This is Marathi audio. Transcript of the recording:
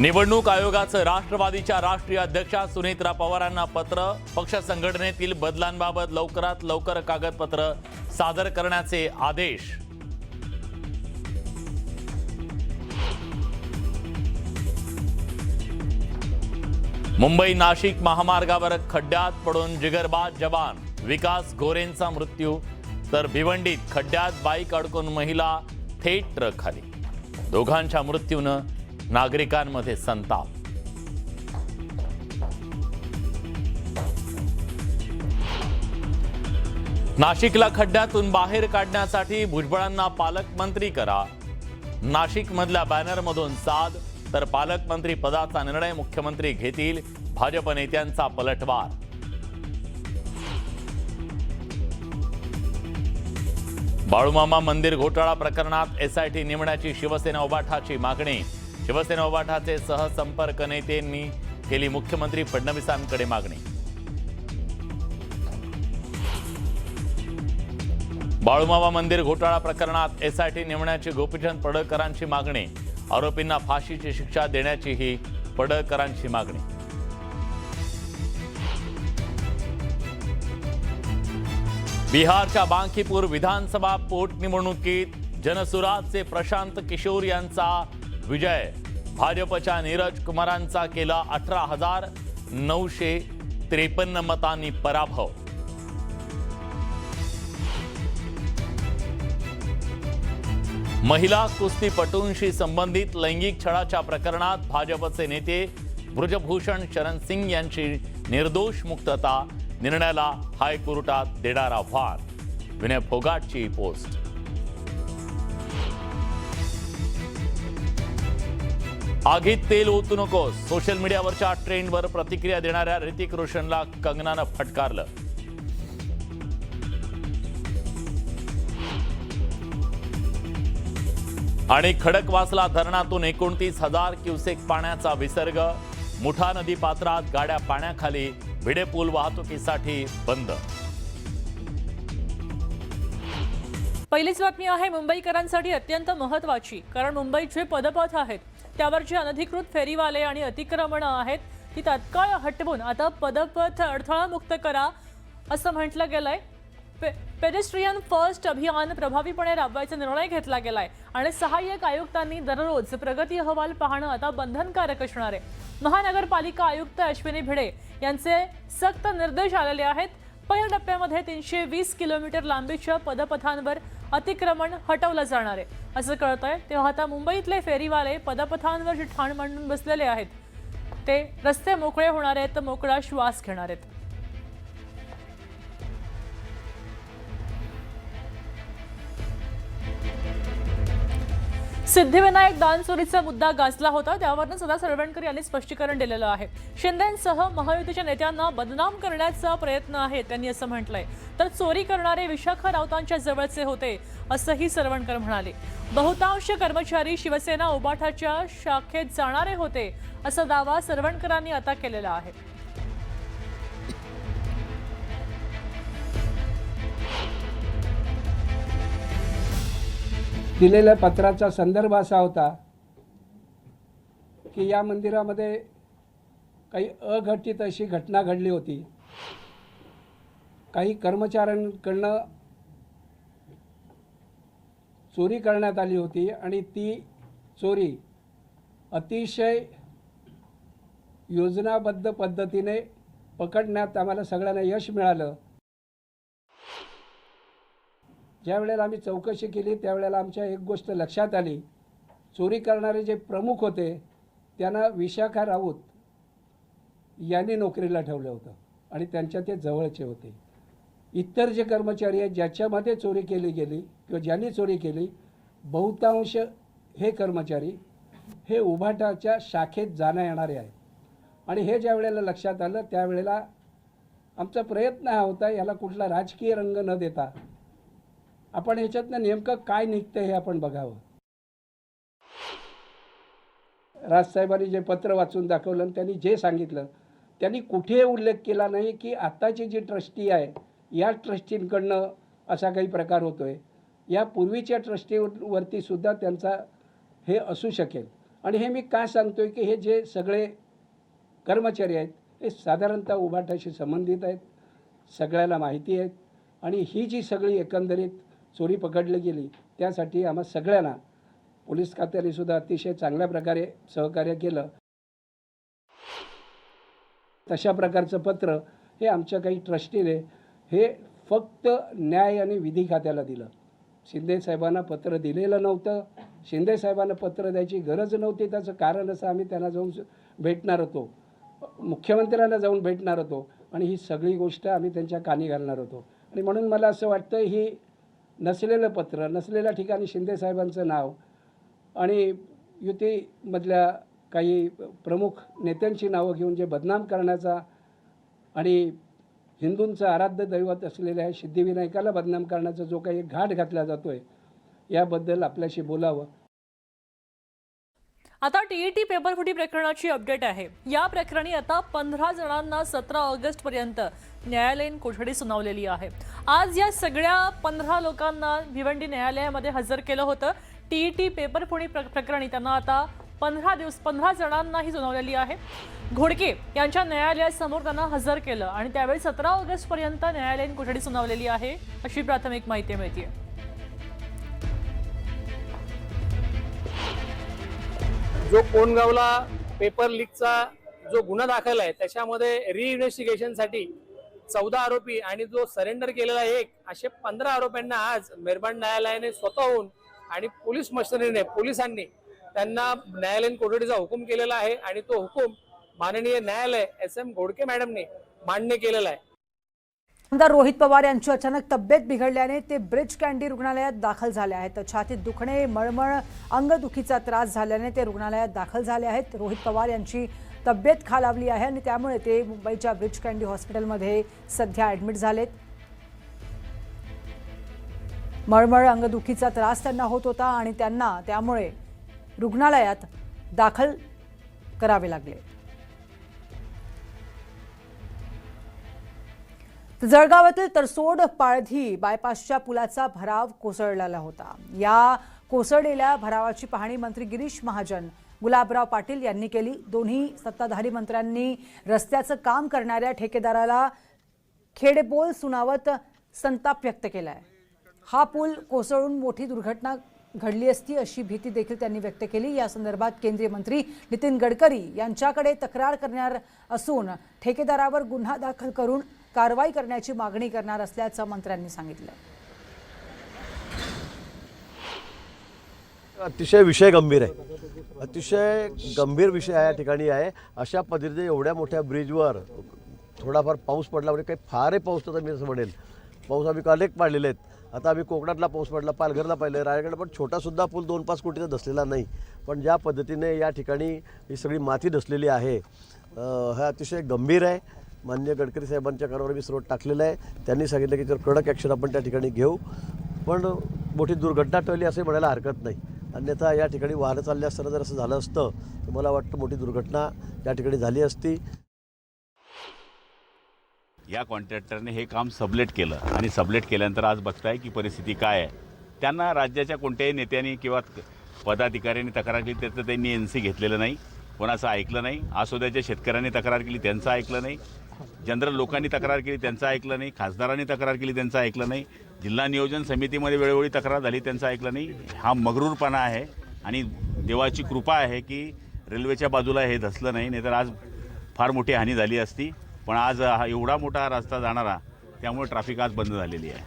निवडणूक आयोगाचं राष्ट्रवादीच्या राष्ट्रीय अध्यक्षा सुनेत्रा पवारांना पत्र. पक्ष संघटनेतील बदलांबाबत लवकरात लवकर कागदपत्र सादर करण्याचे आदेश. मुंबई नाशिक महामार्गावर खड्ड्यात पडून जिगरबाज जवान विकास गोरेंचा मृत्यू, तर भिवंडीत खड्ड्यात बाईक अडकून महिला थेट ट्रक खाली. दोघांच्या मृत्यूनं नागरिकांमध्ये संताप. नाशिकला खड्ड्यातून बाहेर काढण्यासाठी भुजबळांना पालकमंत्री करा. नाशिकमधल्या बॅनरमधून साध, तर पालकमंत्री पदाचा निर्णय मुख्यमंत्री घेतील. भाजप नेत्यांचा पलटवार. बाळूमामा मंदिर घोटाळा प्रकरणात एसआयटी नेमण्याची शिवसेना उभाठाची मागणी. शिवसेना उभाठाचे सहसंपर्क नेत्यांनी केली मुख्यमंत्री फडणवीसांकडे मागणी. बाळूमामा मंदिर घोटाळा प्रकरणात एसआयटी नेमण्याची गोपीचंद पडळकरांची मागणी. आरोपींना फाशीची शिक्षा देण्याचीही पडळकरांची मागणी. बिहारच्या बांकीपूर विधानसभा पोटनिवडणुकीत जनसुराजचे प्रशांत किशोर यांचा विजय. भाजपच्या नीरज कुमारांचा केला 18,953 मतांनी पराभव. महिला कुस्तीपटूंशी संबंधित लैंगिक छळाच्या प्रकरणात भाजपचे नेते ब्रजभूषण शरण सिंग यांची निर्दोष मुक्तता. निर्णयाला हायकोर्टात देणार आव्हान. विनय फोगाटची पोस्ट. आगीत तेल ओतू नकोस. सोशल मीडियावरच्या ट्रेंडवर प्रतिक्रिया देणाऱ्या ऋतिक रोशनला कंगनानं फटकारलं. आणि खडकवासला धरणातून 29,000 क्युसेक पाण्याचा विसर्ग. मुठा नदी पात्रात गाड्या पाण्याखाली. भिडे पूल वाहतुकीसाठी बंद. पहिलीच बातमी आहे मुंबईकरांसाठी अत्यंत महत्त्वाची, कारण मुंबईचे पदपथ आहेत त्यावरचे अनधिकृत फेरीवाले आणि अतिक्रमणं आहेत ती तत्काळ हटवून आता पदपथ अडथळा मुक्त करा असं म्हटलं गेलंय. पेडेस्ट्रियन फर्स्ट अभियान प्रभावीपणे राबवायचा निर्णय घेतला गेलाय आणि सहाय्यक आयुक्तांनी दररोज प्रगती अहवाल पाहणं आता बंधनकारक असणार आहे. महानगरपालिका आयुक्त अश्विनी भिडे यांचे सक्त निर्देश आलेले आहेत. पहिल्या टप्प्यामध्ये 320 किलोमीटर लांबीच्या पदपथांवर अतिक्रमण हटवलं जाणार आहे असं कळतंय. तेव्हा आता मुंबईतले फेरीवाले पदपथांवर जे ठाण मांडून बसलेले आहेत ते रस्ते मोकळे होणार आहेत, तर मोकळा श्वास घेणार आहेत. सिद्धिविनायक दान चोरीचा मुद्दा गाजला होता, त्यावरून सदा सरवणकर यांनी स्पष्टीकरण दिलेलं आहे. शिंदेंसह महायुतीच्या नेत्यांना बदनाम करण्याचा प्रयत्न आहे त्यांनी असं म्हटलंय. तर चोरी करणारे विशाखा राऊतांच्या जवळचे होते असंही सरवणकर म्हणाले. बहुतांश कर्मचारी शिवसेना उबाठाच्या शाखेत जाणारे होते असा दावा सरवणकरांनी आता केलेला आहे. दिलेल्या पत्राचा संदर्भ असा होता की या मंदिरामध्ये काही अघटित अशी घटना घडली होती. काही कर्मचाऱ्यांकडनं चोरी करण्यात आली होती आणि ती चोरी अतिशय योजनाबद्ध पद्धतीने पकडण्यात आम्हाला सगळ्यांना यश मिळालं. ज्या वेळेला आम्ही चौकशी केली त्यावेळेला आमच्या एक गोष्ट लक्षात आली. चोरी करणारे जे प्रमुख होते त्यांना विशाखा राऊत यांनी नोकरीला ठेवलं होतं आणि त्यांच्या ते जवळचे होते. इतर जे कर्मचारी आहेत ज्याच्यामध्ये चोरी केली गेली किंवा ज्यांनी चोरी केली, बहुतांश हे कर्मचारी हे उभाटाच्या शाखेत जाण्या येणारे आहेत. आणि हे ज्या वेळेला लक्षात आलं त्यावेळेला आमचा प्रयत्न हा होता याला कुठला राजकीय रंग न देता आपण ह्याच्यातनं नेमकं काय निघतं हे आपण बघावं. राजसाहेबांनी जे पत्र वाचून दाखवलं आणि त्यांनी जे सांगितलं त्यांनी कुठे उल्लेख केला नाही की आताची जी ट्रस्टी आहे या ट्रस्टींकडनं असा काही प्रकार होतोय. या पूर्वीच्या ट्रस्टीवरती सुद्धा त्यांचा हे असू शकेल. आणि हे मी का सांगतोय की हे जे सगळे कर्मचारी आहेत हे साधारणतः उभाटाशी संबंधित आहेत, सगळ्याला माहिती आहेत. आणि ही जी सगळी एकंदरीत चोरी पकडली गेली त्यासाठी आम्हा सगळ्यांना पोलीस खात्याने सुद्धा अतिशय चांगल्या प्रकारे सहकार्य केलं. तशा प्रकारचं पत्र हे आमच्या काही ट्रस्टीने हे फक्त न्याय आणि विधी खात्याला दिलं. शिंदे साहेबांना पत्र दिलेलं नव्हतं. शिंदे साहेबांना पत्र द्यायची गरज नव्हती. त्याचं कारण असं आम्ही त्यांना जाऊन भेटणार होतो, मुख्यमंत्र्यांना जाऊन भेटणार होतो आणि ही सगळी गोष्ट आम्ही त्यांच्या कानी घालणार होतो. आणि म्हणून मला असं वाटतं ही नसलेलं पत्र, नसलेल्या ठिकाणी शिंदे साहेबांचं नाव आणि युतीमधल्या काही प्रमुख नेत्यांची नावं घेऊन जे बदनाम करण्याचा आणि हिंदूंचं आराध्य दैवत असलेल्या आहे सिद्धिविनायकाला बदनाम करण्याचा जो काही घाट घातला जातोय याबद्दल आपल्याशी बोलावं. आता टीईटी पेपरफुटी प्रकरणाची अपडेट आहे. या प्रकरणी आता 15 जणांना 17 ऑगस्ट पर्यंत न्यायालयीन कोठडी सुनावलेली आहे. आज या सगळ्या 15 लोकांना भिवंडी न्यायालयामध्ये हजर केलं होतं. टीईटी पेपरफुटी प्रकरणी त्यांना आता 15 जणांना ही सुनावलेली आहे. घोडके यांच्या न्यायालयासमोर त्यांना हजर केलं आणि त्यावेळी 17 ऑगस्ट पर्यंत न्यायालयीन कोठडी सुनावलेली आहे अशी प्राथमिक माहिती मिळते. जो कोंडगावला पेपर लीकचा जो गुन्हा दाखल आहे त्याच्यामध्ये रिइन्व्हेस्टिगेशनसाठी 14 आरोपी आणि जो सरेंडर केलेला एक असे 15 आरोपींना आज मेहरबान न्यायालयाने स्वतःहून आणि पोलीस मशिनरीने पोलिसांनी त्यांना न्यायालयीन कोठडीचा हुकूम केलेला आहे आणि तो हुकूम माननीय न्यायालय SM घोडके मॅडमने मान्य केलेला आहे. आमदार रोहित पवार यांची अचानक तब्येत बिघडल्याने ते ब्रिज कँडी रुग्णालयात दाखल झाले आहेत. छातीत दुखणे, मळमळ, अंगदुखीचा त्रास झाल्याने ते रुग्णालयात दाखल झाले आहेत. रोहित पवार यांची तब्येत खालावली आहे आणि त्यामुळे ते मुंबईच्या ब्रिज कँडी हॉस्पिटलमध्ये सध्या ॲडमिट झालेत. मळमळ, अंगदुखीचा त्रास त्यांना होत होता आणि त्यांना त्यामुळे रुग्णालयात दाखल करावे लागले. जळगावातील तरसोड पाळधी बायपासच्या पुलाचा भराव कोसळलेला होता. या कोसळलेल्या भरावाची पाहणी मंत्री गिरीश महाजन, गुलाबराव पाटील यांनी केली. दोन्ही सत्ताधारी मंत्र्यांनी रस्त्याचं काम करणाऱ्या ठेकेदाराला खेडेबोल सुनावत संताप व्यक्त केलाय. हा पूल कोसळून मोठी दुर्घटना घडली असती अशी भीती देखील त्यांनी व्यक्त केली. या संदर्भात केंद्रीय मंत्री नितीन गडकरी यांच्याकडे तक्रार करणार असून ठेकेदारावर गुन्हा दाखल करून कारवाई करण्याची मागणी करणार असल्याचं मंत्र्यांनी सांगितलं. अतिशय विषय गंभीर आहे, अतिशय गंभीर विषय या ठिकाणी आहे. अशा पद्धतीने एवढ्या मोठ्या ब्रिजवर थोडाफार पाऊस पडला म्हणजे काही फारही पाऊस तर मी असं म्हणेल. पाऊस आम्ही कालेक पाडलेले आहेत. आता आम्ही कोकणातला पाऊस पडला, पालघरला पाहिलं, रायगड पण छोटासुद्धा पूल 2-5 कोटीचा धसलेला नाही. पण ज्या पद्धतीने या ठिकाणी ही सगळी माती धसलेली आहे हा अतिशय गंभीर आहे. माननीय गडकरी साहेबांच्या कानावर मी सर्व टाकलेलं आहे. त्यांनी सांगितलं की जर कडक ॲक्शन आपण त्या ठिकाणी घेऊ. पण मोठी दुर्घटना टळली असे म्हणायला हरकत नाही. अन्यथा या ठिकाणी वाहनं चालले असताना जर असं झालं असतं तर मला वाटतं मोठी दुर्घटना त्या ठिकाणी झाली असती. या कॉन्ट्रॅक्टरने हे काम सबलेट केलं आणि सबलेट केल्यानंतर आज बघताय की परिस्थिती काय आहे. त्यांना राज्याच्या कोणत्याही नेत्यांनी किंवा पदाधिकाऱ्यांनी तक्रार केली त्याचं त्यांनी NC घेतलेलं नाही, कोणाचं ऐकलं नाही. आसोद्याच्या शेतकऱ्यांनी तक्रार केली त्यांचं ऐकलं नाही, जनरल लोकांनी तक्रार केली त्यांचं ऐकलं नाही, खासदारांनी तक्रार केली त्यांचं ऐकलं नाही, जिल्हा नियोजन समितीमध्ये वेळोवेळी तक्रार झाली त्यांचं ऐकलं नाही. हा मगरूरपणा आहे आणि देवाची कृपा आहे की रेल्वेच्या बाजूला हे धसलं नाही, नाहीतर आज फार मोठी हानी झाली असती. पण आज हा एवढा मोठा रस्ता जाणारा त्यामुळे ट्रॅफिक आज बंद झालेली आहे.